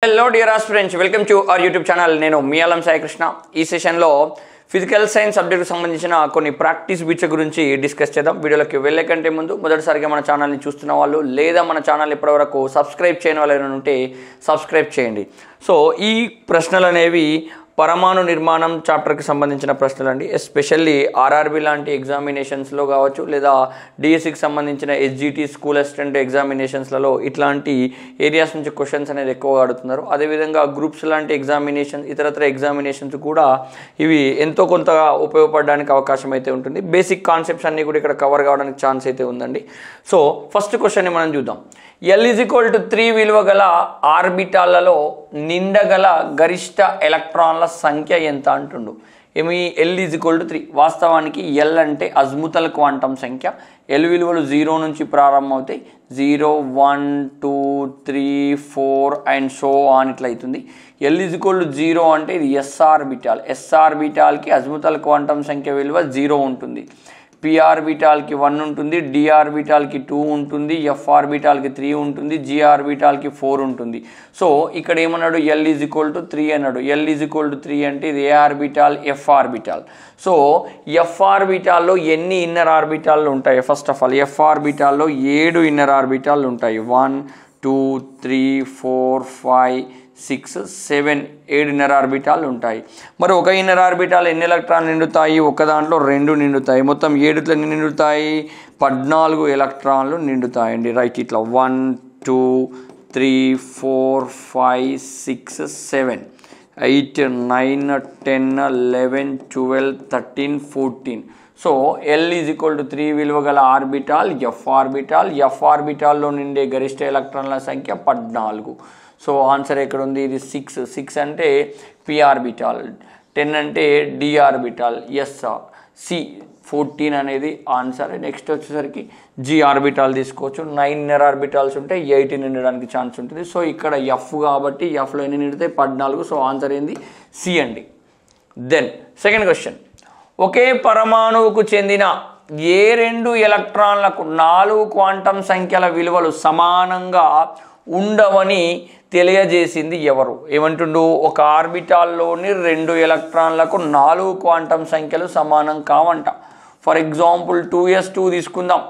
Hello dear aspirants, welcome to our YouTube channel. నేను మీ అలం సాయి కృష్ణ. ఈ సెషన్లో ఫిజికల్ సైన్స్ సబ్జెక్ట్కి సంబంధించిన కొన్ని ప్రాక్టీస్ బిట్స్ గురించి డిస్కస్ చేద్దాం. వీడియోలోకి వెళ్ళే కంటే ముందు మొదటిసారిగా మన ఛానల్ని చూస్తున్న వాళ్ళు లేదా మన ఛానల్ ఇప్పటివరకు సబ్స్క్రైబ్ చేయని వాళ్ళు ఏమైనా ఉంటే సబ్స్క్రైబ్ చేయండి. సో ఈ ప్రశ్నలు అనేవి పరమాణు నిర్మాణం చాప్టర్కి సంబంధించిన ప్రశ్నలు అండి. ఎస్పెషల్లీ ఆర్ఆర్బి లాంటి ఎగ్జామినేషన్స్లో కావచ్చు లేదా డిఎస్సికి సంబంధించిన ఎస్జిటి స్కూల్ అసిస్టెంట్ ఎగ్జామినేషన్స్లలో ఇట్లాంటి ఏరియాస్ నుంచి క్వశ్చన్స్ అనేది ఎక్కువగా అడుగుతున్నారు. అదేవిధంగా గ్రూప్స్ లాంటి ఎగ్జామినేషన్స్ ఇతరత్ర ఎగ్జామినేషన్స్ కూడా ఇవి ఎంతో కొంత ఉపయోగపడడానికి అవకాశం అయితే ఉంటుంది. బేసిక్ కాన్సెప్ట్స్ అన్నీ కూడా ఇక్కడ కవర్ కావడానికి ఛాన్స్ అయితే ఉందండి. సో ఫస్ట్ క్వశ్చన్ని మనం చూద్దాం. L=3 విలువ గల ఆర్బిటాలలో నిండగల గరిష్ట ఎలక్ట్రాన్ల సంఖ్య ఎంత అంటుండు. ఏమి L=3. వాస్తవానికి L అంటే అజ్ముతల్ క్వాంటం సంఖ్య. L విలువలు 0 నుంచి ప్రారంభమవుతాయి. 0, 1, 2, 3, 4 అండ్ సో ఆన్ ఇట్లా అవుతుంది. L=0 అంటే ఇది S ఆర్బిటాల్. S ఆర్బిటాల్కి అజ్ముతల్ క్వాంటం సంఖ్య విలువ 0 ఉంటుంది. p ఆర్బిటాల్కి 1 ఉంటుంది, d ఆర్బిటాల్కి 2 ఉంటుంది, f ఆర్బిటాల్కి 3 ఉంటుంది, g ఆర్బిటాల్కి 4 ఉంటుంది. సో ఇక్కడ ఏమన్నాడు, L=3 అన్నాడు. L=3 అంటే ఇది ఏ orbital, f orbital. So f ఆర్బిటాల్లో ఎన్ని ఇన్నర్ ఆర్బిటాల్లో ఉంటాయి? ఫస్ట్ ఆఫ్ ఆల్ f ఆర్బిటాల్లో 7 ఇన్నర్ ఆర్బిటాలు ఉంటాయి. 1, 2, 3, 4, 5, 6, 7 ఇన్నర్ ఆర్బిటాలు ఉంటాయి. మరి ఒక ఇన్నర్ ఆర్బిటాల్ ఎన్ని ఎలక్ట్రాన్లు నిండుతాయి? ఒక దాంట్లో 2 నిండుతాయి. మొత్తం 7 ఎన్ని నిండుతాయి? 14 ఎలక్ట్రాన్లు నిండుతాయండి. రైట్, ఇట్లా 1, 2, 3, 4, 5, 6, 7, 8, 9, 10, 11, 12, 13, 14. సో L=3 విలువ గల ఆర్బిటాల్ F ఆర్బిటాల్. F ఆర్బిటాల్లో నిండే గరిష్ట ఎలక్ట్రాన్ల సంఖ్య 14. సో ఆన్సర్ ఎక్కడ ఉంది? ఇది 6. 6 అంటే p ఆర్బిటాల్, 10 అంటే d ఆర్బిటాల్, S, C 14 అనేది ఆన్సర్. నెక్స్ట్ వచ్చేసరికి g ఆర్బిటాల్ తీసుకోవచ్చు. 9 ఇన్నర్ ఆర్బిటాల్స్ ఉంటే 18 నిండడానికి ఛాన్స్ ఉంటుంది. సో ఇక్కడ F కాబట్టి Fలో ఎన్ని నిండితే 14. సో ఆన్సర్ ఏంది? C అండి. Then second question. ఒకే పరమాణువుకు చెందిన ఏ 2 ఎలక్ట్రాన్లకు 4 క్వాంటం సంఖ్యల విలువలు సమానంగా ఉండవని తెలియజేసింది ఎవరు? ఏమంటుండు? ఒక ఆర్బిటాల్లోని 2 ఎలక్ట్రాన్లకు 4 క్వాంటం సంఖ్యలు సమానం కావంట. ఫర్ ఎగ్జాంపుల్ 2s2 తీసుకుందాం.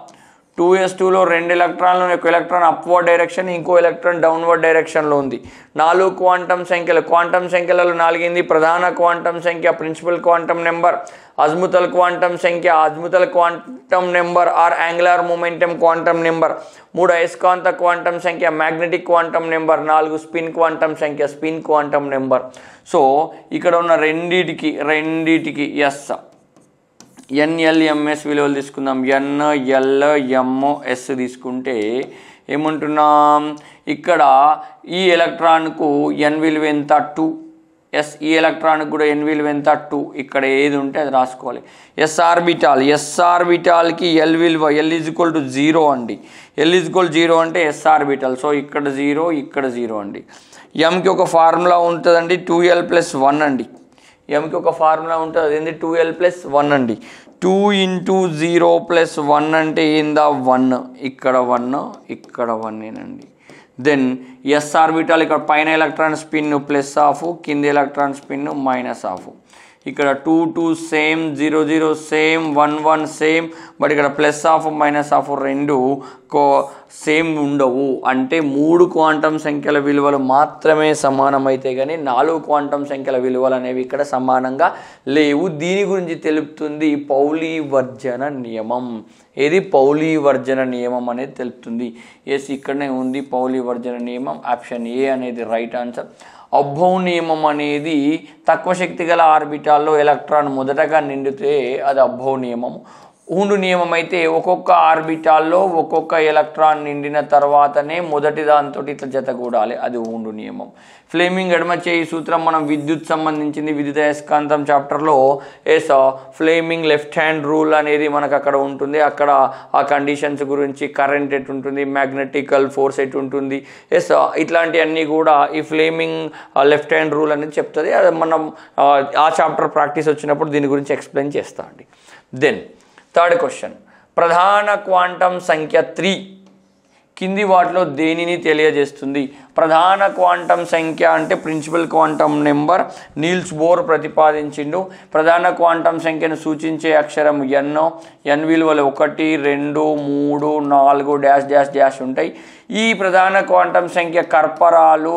2s2లో 2 ఎలక్ట్రాన్లు, ఒక ఎలక్ట్రాన్ అప్వర్డ్ డైరెక్షన్, ఇంకో ఎలక్ట్రాన్ డౌన్వర్డ్ డైరెక్షన్లో ఉంది. 4 క్వాంటం సంఖ్యలు. క్వాంటం సంఖ్యలలో 4 ప్రధాన క్వాంటం సంఖ్య principal quantum number, azimuthal quantum సంఖ్య azimuthal quantum number or angular momentum quantum number, 3 అయస్కాంత క్వాంటం సంఖ్య magnetic quantum number, 4 spin quantum సంఖ్య స్పిన్ క్వాంటం నెంబర్. సో ఇక్కడ ఉన్న రెండిటికి ఎస్ NLMS విలువలు తీసుకుందాం. NLMS తీసుకుంటే ఏమంటున్నాం? ఇక్కడ ఈ ఎలక్ట్రాన్కు N విలువ ఎంత? 2. ఎస్ ఈ ఎలక్ట్రాన్కి కూడా N విలువ ఎంత? 2. ఇక్కడ ఏది ఉంటే అది రాసుకోవాలి. S ఆర్బిటాల్కి L విలువ L=0 అండి. L=0 అంటే S ఆర్బిటాల్. సో ఇక్కడ 0, ఇక్కడ 0 అండి. Mకి ఒక ఫార్ములా ఉంటుందండి, 2l+1 అండి. Mకి ఒక ఫార్ములా ఉంటుంది, అదేంటి? 2l+1 అండి. 2 × 0+1 అంటే ఏందా? 1. ఇక్కడ 1, ఇక్కడ 1 దెన్ S ఆర్బిటాల్ ఇక్కడ పైన ఎలక్ట్రాన్ స్పిన్ +, కింద ఎలక్ట్రాన్ స్పిన్ -. ఇక్కడ 2, 2 సేమ్, 0, 0 సేమ్, 1, 1 సేమ్. బట్ ఇక్కడ +, -2 సేమ్ ఉండవు. అంటే 3 క్వాంటం సంఖ్యల విలువలు మాత్రమే సమానమైతే కానీ 4 క్వాంటం సంఖ్యల విలువలు అనేవి ఇక్కడ సమానంగా లేవు. దీని గురించి తెలుపుతుంది పౌలీ వర్జన నియమం. ఏది? పౌలీ వర్జన నియమం అనేది తెలుపుతుంది. ఎస్ ఇక్కడనే ఉంది పౌలీ వర్జన నియమం. ఆప్షన్ ఏ అనేది రైట్ ఆన్సర్. అబ్బౌ నియమం అనేది తక్కువ శక్తి గల ఆర్బిటాల్లో ఎలక్ట్రాన్ మొదటగా నిండితే అది అబ్బౌ నియమం. ఊండు నియమం అయితే ఒక్కొక్క ఆర్బిటాల్లో ఒక్కొక్క ఎలక్ట్రాన్ నిండిన తర్వాతనే మొదటి దాంతో ఇట్లా జతగూడాలి, అది ఊండు నియమం. ఫ్లేమింగ్ ఎడమ చేయి సూత్రం మనం విద్యుత్ సంబంధించింది విద్యుత్ అయస్కాంతం చాప్టర్లో. Yes Fleming left hand rule అనేది మనకు అక్కడ ఉంటుంది. అక్కడ ఆ కండిషన్స్ గురించి, కరెంట్ ఎటు ఉంటుంది, మ్యాగ్నెటికల్ ఫోర్స్ ఎటు ఉంటుంది, ఎస్ ఇట్లాంటివన్నీ కూడా ఈ ఫ్లేమింగ్ లెఫ్ట్ హ్యాండ్ రూల్ అనేది చెప్తుంది. అది మనం ఆ చాప్టర్ ప్రాక్టీస్ వచ్చినప్పుడు దీని గురించి ఎక్స్ప్లెయిన్ చేస్తా అండి. Then third question. ప్రధాన క్వాంటం సంఖ్య 3 కింది వాటిలో దేనిని తెలియజేస్తుంది? ప్రధాన క్వాంటం సంఖ్య అంటే principal quantum number Niels Bohr ప్రతిపాదించిండు. ప్రధాన క్వాంటం సంఖ్యను సూచించే అక్షరం ఎన్ విలువలు 1 2 3 4 డాష్ డాష్ డాష్ ఉంటాయి. ఈ ప్రధాన క్వాంటం సంఖ్య కర్పరాలు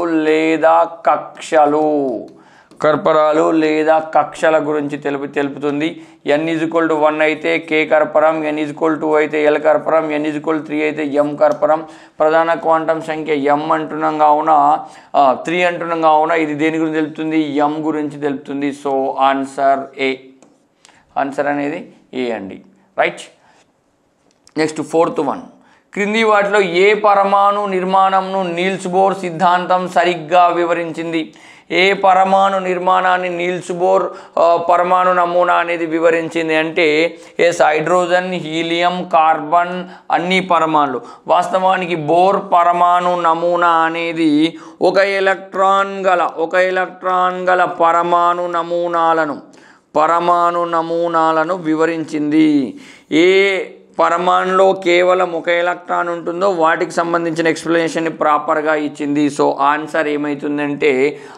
లేదా కక్షల గురించి తెలుపుతుంది. n=1 అయితే కే కర్పరం, n=2 అయితే ఎల్ కర్పరం, n=3 అయితే ఎం కర్పరం. ప్రధాన క్వాంటం సంఖ్య m అంటున్నాం కావున 3 అంటున్నాం కావున ఇది దేని గురించి తెలుపుతుంది? m గురించి తెలుపుతుంది. సో ఆన్సర్ ఏ, ఆన్సర్ అనేది ఏ అండి. రైట్. నెక్స్ట్ 4th వన్, క్రింది వాటిలో ఏ పరమాణు నిర్మాణంను నీల్స్ బోర్ సిద్ధాంతం సరిగ్గా వివరించింది? ఏ పరమాణు నిర్మాణాన్ని నీల్స్ బోర్ పరమాణు నమూనా అనేది వివరించింది అంటే హైడ్రోజన్, హీలియం, కార్బన్ అన్ని పరమాణులు. వాస్తవానికి బోర్ పరమాణు నమూనా అనేది ఒక ఎలక్ట్రాన్ గల పరమాణు నమూనాలను వివరించింది. ఏ పరమాణులో కేవలం ఒక ఎలక్ట్రాన్ ఉంటుందో వాటికి సంబంధించిన ఎక్స్ప్లెనేషన్ని ప్రాపర్గా ఇచ్చింది. సో ఆన్సర్ ఏమవుతుందంటే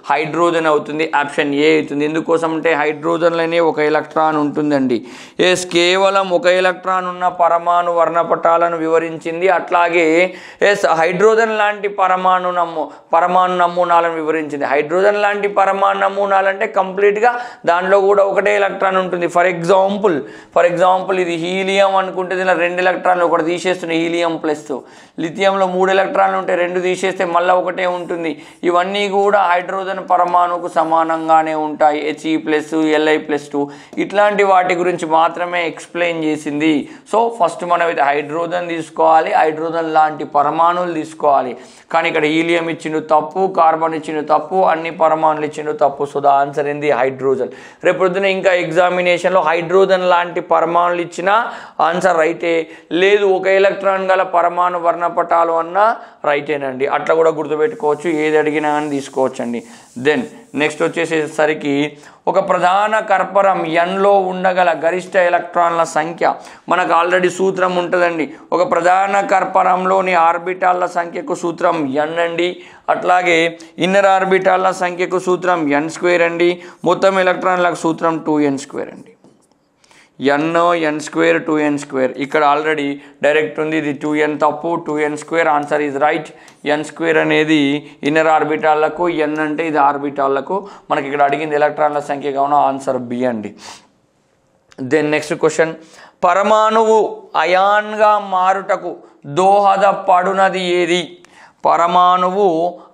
హైడ్రోజన్ అవుతుంది. ఆప్షన్ ఏ అవుతుంది. ఎందుకోసం అంటే హైడ్రోజన్లోనే ఒక ఎలక్ట్రాన్ ఉంటుందండి. కేవలం ఒక ఎలక్ట్రాన్ ఉన్న పరమాణు వర్ణపటాలను వివరించింది. అట్లాగే హైడ్రోజన్ లాంటి పరమాణు నమూనాలను వివరించింది. హైడ్రోజన్ లాంటి పరమాణు నమూనాలు అంటే కంప్లీట్గా దానిలో కూడా ఒకటే ఎలక్ట్రాన్ ఉంటుంది. ఫర్ ఎగ్జాంపుల్ ఇది హీలియం అనుకుంటే 2 ఎలక్ట్రాన్లు ఒకటి తీసేస్తున్నాయి, హీలియం ప్లస్. లిథియంలో 3 ఎలక్ట్రాన్లు ఉంటే 2 తీసేస్తే మళ్ళీ ఒకటే ఉంటుంది. ఇవన్నీ కూడా హైడ్రోజన్ పరమాణుకు సమానంగానే ఉంటాయి. He+, Li+2 ఇట్లాంటి వాటి గురించి మాత్రమే ఎక్స్ప్లెయిన్ చేసింది. సో ఫస్ట్ మనం అయితే హైడ్రోజన్ తీసుకోవాలి, హైడ్రోజన్ లాంటి పరమాణువులు తీసుకోవాలి. కానీ ఇక్కడ హీలియం ఇచ్చిండు తప్పు, కార్బన్ ఇచ్చిండు తప్పు, అన్ని పరమాణులు ఇచ్చిండు తప్పు. సో ద ఆన్సర్ ఏంది? హైడ్రోజన్. రేపు పొద్దున ఇంకా ఎగ్జామినేషన్లో హైడ్రోజన్ లాంటి పరమాణులు ఇచ్చిన ఆన్సర్ రైటే, లేదు ఒక ఎలక్ట్రాన్ గల పరమాణు వర్ణపటాలు అన్నా రైటేనండి. అట్లా కూడా గుర్తుపెట్టుకోవచ్చు, ఏది అడిగినా అని తీసుకోవచ్చండి. దెన్ నెక్స్ట్ వచ్చేసేసరికి ఒక ప్రధాన కర్పరం ఎన్లో ఉండగల గరిష్ట ఎలక్ట్రాన్ల సంఖ్య. మనకు ఆల్రెడీ సూత్రం ఉంటుందండి. ఒక ప్రధాన కర్పరంలోని ఆర్బిటాల్ల సంఖ్యకు సూత్రం n అండి. అట్లాగే ఇన్నర్ ఆర్బిటాల్ల సంఖ్యకు సూత్రం n² అండి. మొత్తం ఎలక్ట్రాన్లకు సూత్రం 2n² అండి. n² 2n². ఇక్కడ ఆల్రెడీ డైరెక్ట్ ఉంది, ఇది 2n తప్పు, 2n² answer is right. n² అనేది ఇన్నర్ ఆర్బిటాలకు, n అంటే ఇది ఆర్బిటాలకు. మనకి ఇక్కడ అడిగింది ఎలక్ట్రాన్ల సంఖ్య కావున ఆన్సర్ బి అండి. దెన్ నెక్స్ట్ క్వశ్చన్, పరమాణువు అయాన్గా మారుటకు దోహదపడునది ఏది? పరమాణువు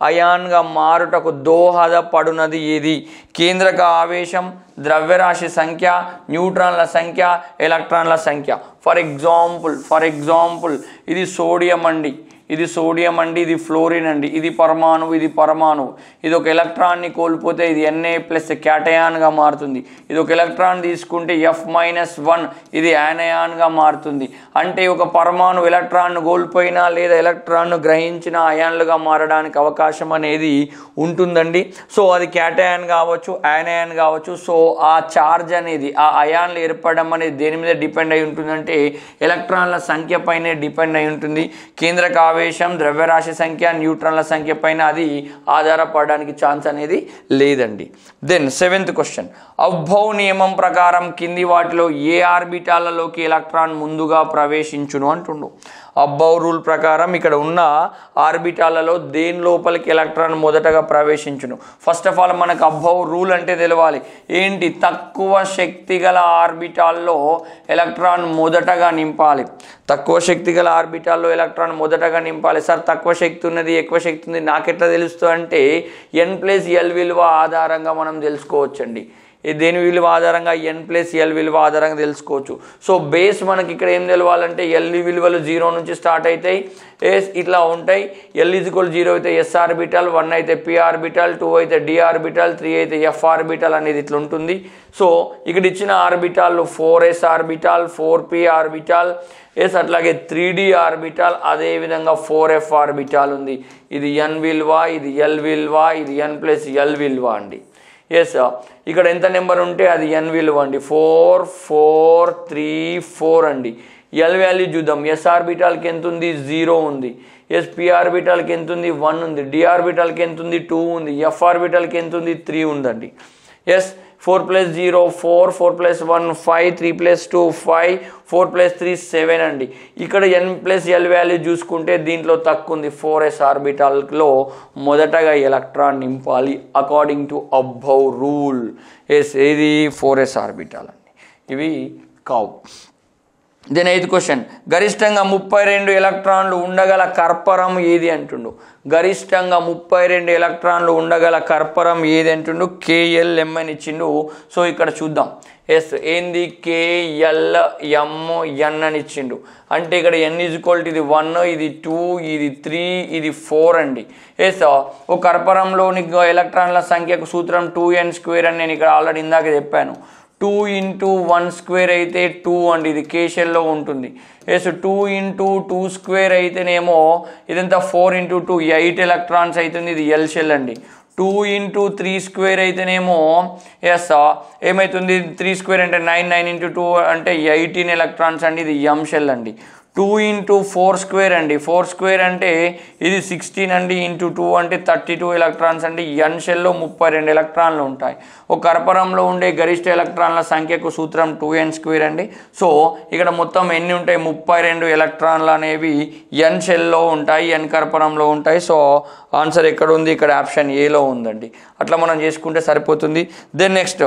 అయాన్గా మారుటకు దోహదపడునది ఏది? కేంద్రక ఆవేశం, ద్రవ్యరాశి సంఖ్య, న్యూట్రాన్ల సంఖ్య, ఎలక్ట్రాన్ల సంఖ్య. ఫర్ ఎగ్జాంపుల్ ఇది సోడియం అండి, ఇది ఇది ఫ్లోరిన్ అండి. ఇది పరమాణువు, ఇది ఒక ఎలక్ట్రాన్ని కోల్పోతే ఇది Na+ క్యాటయాన్గా మారుతుంది. ఇది ఒక ఎలక్ట్రాన్ తీసుకుంటే F-1 ఇది యానయాన్గా మారుతుంది. అంటే ఒక పరమాణు ఎలక్ట్రాన్ను కోల్పోయినా లేదా ఎలక్ట్రాన్ను గ్రహించిన అయాన్లుగా మారడానికి అవకాశం అనేది ఉంటుందండి. సో అది క్యాటయాన్ కావచ్చు, యానయాన్ కావచ్చు. సో ఆ ఛార్జ్ అనేది, ఆ అయాన్లు ఏర్పడడం అనేది దేని మీద డిపెండ్ అయి ఉంటుందంటే ఎలక్ట్రాన్ల సంఖ్య పైనే డిపెండ్ అయి ఉంటుంది. కేంద్రక ఆవేశం, ద్రవ్యరాశి సంఖ్య, న్యూట్రాన్ల సంఖ్య పైన అది ఆధారపడడానికి ఛాన్స్ అనేది లేదండి. దెన్ 7th క్వశ్చన్, అబ్బౌ నియమం ప్రకారం కింది వాటిలో ఏ ఆర్బిటాలలోకి ఎలక్ట్రాన్ ముందుగా ప్రవేశించును అంటుండు. అబ్బౌ రూల్ ప్రకారం ఇక్కడ ఉన్న ఆర్బిటాలలో దేని లోపలికి ఎలక్ట్రాన్ మొదటగా ప్రవేశించును? ఫస్ట్ ఆఫ్ ఆల్ మనకు అబ్బౌ రూల్ అంటే తెలవాలి. ఏంటి? తక్కువ శక్తి గల ఆర్బిటాల్లో ఎలక్ట్రాన్ మొదటగా నింపాలి. తక్కువ శక్తి గల ఆర్బిటాల్లో ఎలక్ట్రాన్ మొదటగా నింపాలి. సార్ తక్కువ శక్తి ఉన్నది, ఎక్కువ శక్తి ఉంది నాకెట్లా తెలుస్తుంది అంటే n+l విలువ ఆధారంగా మనం తెలుసుకోవచ్చండి. దేని విలువ ఆధారంగా? n+l విలువ ఆధారంగా తెలుసుకోవచ్చు. సో బేస్ మనకి ఇక్కడ ఏం తెలవాలంటే l విలువలు 0 నుంచి స్టార్ట్ అవుతాయి, ఇట్లా ఉంటాయి. l=0 అయితే s ఆర్బిటల్, 1 అయితే p ఆర్బిటల్, 2 అయితే d ఆర్బిటల్, 3 అయితే f ఆర్బిటల్ అనేది ఇట్లా ఉంటుంది. సో ఇక్కడ ఇచ్చిన ఆర్బిటాల్లో 4s ఆర్బిటల్, 4p ఆర్బిటల్, అట్లాగే 3d ఆర్బిటల్, అదేవిధంగా 4f ఆర్బిటల్ ఉంది. ఇది n విలువ, ఇది l విలువ, ఇది n+l విలువ అండి. ఇక్కడ ఎంత నెంబర్ ఉంటే అది n విలువ అండి. 4 4 3 4 అండి. ఎల్ వాల్యూ చూద్దాం. ఎస్ ఆర్బిటాల్కి ఎంత ఉంది? 0 ఉంది. ఎస్ పి ఆర్బిటాల్కి ఎంత ఉంది? 1 ఉంది. డి ఆర్బిటాల్కి ఎంత ఉంది? 2 ఉంది. ఎఫ్ ఆర్బిటాల్కి ఎంత ఉంది? 3 ఉందండి. ఎస్ 4 + 0 4, 4 + 1 5, 3 + 2 5, 4 + 3 7 అండి. ఇక్కడ n+l వాల్యూ చూసుకుంటే దీంట్లో తక్కువ ఉంది. 4s ఆర్బిటాల్లో మొదటగా ఎలక్ట్రాన్ నింపాలి according to above rule. Yes ఇది 4s ఆర్బిటాల్ అండి. ఇవి కావు. దెన్ 8th క్వశ్చన్, గరిష్టంగా 32 ఎలక్ట్రాన్లు ఉండగల కర్పరం ఏది అంటుండు. గరిష్టంగా 32 ఎలక్ట్రాన్లు ఉండగల కర్పరం ఏది అంటుండు. KLM అని ఇచ్చిండు. సో ఇక్కడ చూద్దాం. ఎస్ ఏంది? KLMN అని ఇచ్చిండు. అంటే ఇక్కడ n = ఇది 1, ఇది 2, ఇది 3, ఇది 4 అండి. ఎస్ ఓ కర్పరంలోని ఎలక్ట్రాన్ల సంఖ్యకు సూత్రం 2n² అని నేను ఇక్కడ ఆల్రెడీ ఇందాక చెప్పాను. 2 × 1² అయితే 2 అండి. ఇది కేషెల్లో ఉంటుంది. ఎస్ 2 × 2² అయితేనేమో ఇదంతా 4 × 2 8 ఎలక్ట్రాన్స్ అవుతుంది. ఇది ఎల్ షెల్ అండి. 2 × 3² అయితేనేమో ఎస్ ఏమవుతుంది? 3² అంటే 9, 9 × 2 అంటే 18 ఎలక్ట్రాన్స్ అండి. ఇది ఎం షెల్ అండి. 2 × 4² అండి. 4² అంటే ఇది 16 అండి. × 2 అంటే 32 ఎలక్ట్రాన్స్ అండి. ఎన్ షెల్లో 32 ఎలక్ట్రాన్లు ఉంటాయి. ఒక కర్పరంలో ఉండే గరిష్ట ఎలక్ట్రాన్ల సంఖ్యకు సూత్రం 2n² అండి. సో ఇక్కడ మొత్తం ఎన్ని ఉంటాయి? 32 ఎలక్ట్రాన్లు అనేవి ఎన్ షెల్లో ఉంటాయి, ఎన్ కర్పరంలో ఉంటాయి. సో ఆన్సర్ ఎక్కడ ఉంది? ఇక్కడ ఆప్షన్ ఏలో ఉందండి. అట్లా మనం చేసుకుంటే సరిపోతుంది. దెన్ నెక్స్ట్,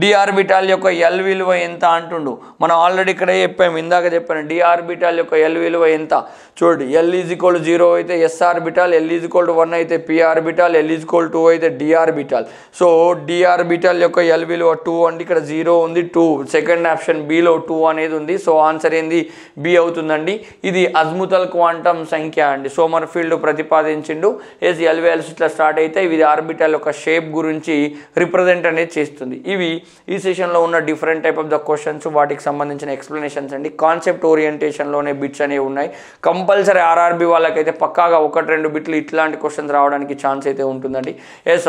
డి ఆర్బిటాల్ యొక్క ఎల్ విలువ ఎంత అంటుండు. మనం ఆల్రెడీ ఇక్కడ చెప్పాము, ఇందాక చెప్పాను. డి ఆర్బిటాల్ యొక్క ఎల్ విలువ ఎంత చూడండి. ఎల్ = 0 అయితే ఎస్ ఆర్బిటాల్, ఎల్ = 1 అయితే పి ఆర్బిటాల్, ఎల్ = 2 అయితే D orbital. So D orbital యొక్క ఎల్ విలువ 2 అండి. ఇక్కడ 0 ఉంది, 2. సెకండ్ ఆప్షన్ బిలో 2 అనేది ఉంది. సో ఆన్సర్ ఏంది? బి అవుతుందండి. ఇది అజ్ముతల్ క్వాంటమ్ సంఖ్య అండి. సోమర్ఫీల్డ్ ప్రతిపాదించిండు. ఎస్ ఎల్ వాల్యూస్ ఇట్లా స్టార్ట్ అయితే ఇది ఆర్బిటాల్ యొక్క షేప్ గురించి రిప్రజెంట్ అనేది చేస్తుంది. ఇవి ఈ సెషన్లో ఉన్న different type of the questions, వాటికి సంబంధించిన ఎక్స్ప్లెనేషన్స్ అండి. కాన్సెప్ట్ ఓరియంటేషన్లోనే బిట్స్ అనేవి ఉన్నాయి. కంపల్సరీ ఆర్ఆర్బి వాళ్ళకైతే పక్కాగా 1-2 బిట్లు ఇట్లాంటి క్వశ్చన్స్ రావడానికి ఛాన్స్ అయితే ఉంటుందండి. ఎస్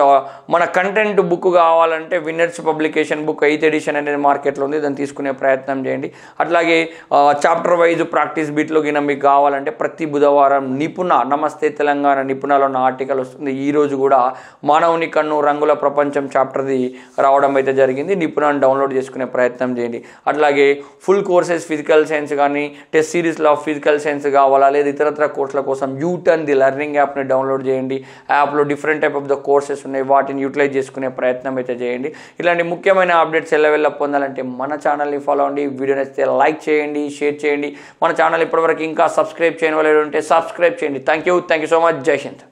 మన కంటెంట్ బుక్ కావాలంటే Winners Publication book 8th edition అనేది మార్కెట్లో ఉంది. దాన్ని తీసుకునే ప్రయత్నం చేయండి. అట్లాగే చాప్టర్ వైజ్ ప్రాక్టీస్ బిట్లు కింద మీకు కావాలంటే ప్రతి బుధవారం నిపుణ నమస్తే తెలంగాణ నిపుణలో ఉన్న ఆర్టికల్ వస్తుంది. ఈరోజు కూడా మానవుని కన్ను రంగుల ప్రపంచం చాప్టర్ది రావడం అయితే జరిగింది. నిపుణాన్ని డౌన్లోడ్ చేసుకునే ప్రయత్నం చేయండి. అట్లాగే ఫుల్ కోర్సెస్ ఫిజికల్ సైన్స్ కానీ టెస్ట్ సిరీస్లో ఆఫ్ ఫిజికల్ సైన్స్ కావాలా, లేదా ఇతరత్ర కోర్సుల కోసం యూటర్న్ ది లెర్నింగ్ యాప్ని డౌన్లోడ్ చేయండి. యాప్లో different type of the courses ఉన్నాయి. వాటిని యూటిలైజ్ చేసుకునే ప్రయత్నం అయితే చేయండి. ఇలాంటి ముఖ్యమైన అప్డేట్స్ ఎల్లవెల్ల పొందాలంటే మన ఛానల్ని ఫాలో అవ్వండి. వీడియో నచ్చితే లైక్ చేయండి, షేర్ చేయండి. మన ఛానల్ ఇప్పటివరకు ఇంకా సబ్స్క్రైబ్ చేయని వాళ్ళు ఉంటే సబ్స్క్రైబ్ చేయండి. Thank you so much. జై హింద్.